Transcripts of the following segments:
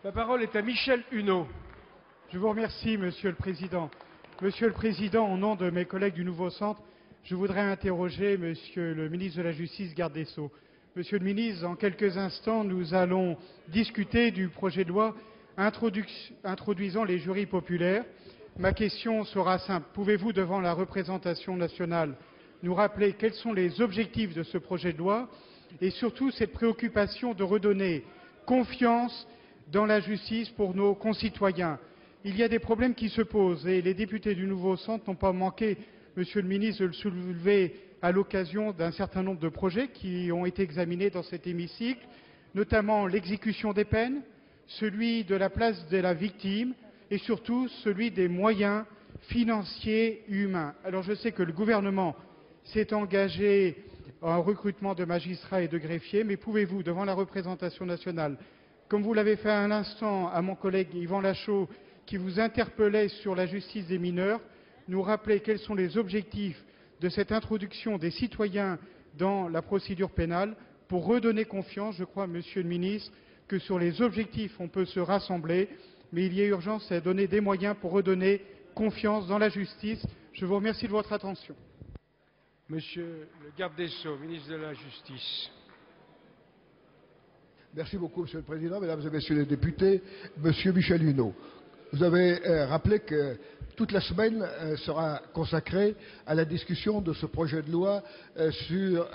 La parole est à Michel Huneau. Je vous remercie, Monsieur le Président. Monsieur le Président, au nom de mes collègues du Nouveau Centre, je voudrais interroger Monsieur le ministre de la Justice, garde des Sceaux. Monsieur le ministre, dans quelques instants, nous allons discuter du projet de loi introduisant les jurys populaires. Ma question sera simple. Pouvez-vous, devant la représentation nationale, nous rappeler quels sont les objectifs de ce projet de loi et surtout cette préoccupation de redonner confiance dans la justice pour nos concitoyens? Il y a des problèmes qui se posent et les députés du Nouveau Centre n'ont pas manqué, Monsieur le ministre, de le soulever à l'occasion d'un certain nombre de projets qui ont été examinés dans cet hémicycle, notamment l'exécution des peines, celui de la place de la victime et surtout celui des moyens financiers et humains. Alors je sais que le gouvernement s'est engagé en recrutement de magistrats et de greffiers, mais pouvez-vous, devant la représentation nationale, comme vous l'avez fait à l'instant à mon collègue Yvan Lachaud, qui vous interpellait sur la justice des mineurs, nous rappeler quels sont les objectifs de cette introduction des citoyens dans la procédure pénale pour redonner confiance? Je crois, Monsieur le ministre, que sur les objectifs, on peut se rassembler, mais il y a urgence à donner des moyens pour redonner confiance dans la justice. Je vous remercie de votre attention. Monsieur le garde des Sceaux, ministre de la Justice. Merci beaucoup, Monsieur le Président, Mesdames et Messieurs les députés. Monsieur Michel Huneau, vous avez rappelé que toute la semaine sera consacrée à la discussion de ce projet de loi sur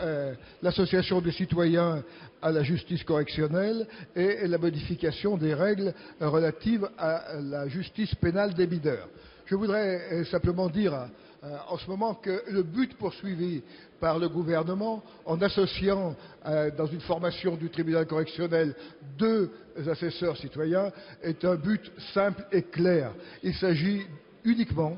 l'association des citoyens à la justice correctionnelle et la modification des règles relatives à la justice pénale des mineurs. Je voudrais simplement dire en ce moment que le but poursuivi par le gouvernement en associant dans une formation du tribunal correctionnel 2 assesseurs citoyens est un but simple et clair. Il s'agit uniquement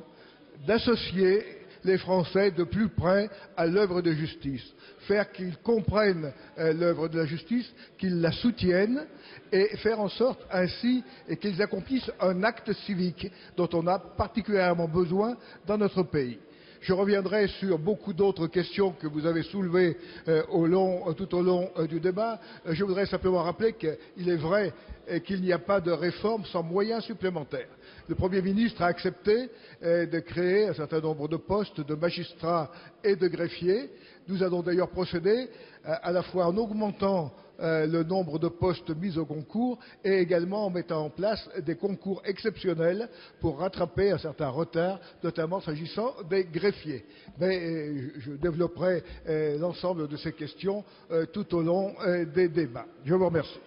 d'associer les Français de plus près à l'œuvre de justice, faire qu'ils comprennent l'œuvre de la justice, qu'ils la soutiennent et faire en sorte ainsi qu'ils accomplissent un acte civique dont on a particulièrement besoin dans notre pays. Je reviendrai sur beaucoup d'autres questions que vous avez soulevées tout au long du débat. Je voudrais simplement rappeler qu'il est vrai qu'il n'y a pas de réforme sans moyens supplémentaires. Le Premier ministre a accepté de créer un certain nombre de postes de magistrats et de greffiers. Nous allons d'ailleurs procéder à la fois en augmentant le nombre de postes mis au concours et également en mettant en place des concours exceptionnels pour rattraper un certain retard, notamment s'agissant des greffiers. Mais je développerai l'ensemble de ces questions tout au long des débats. Je vous remercie.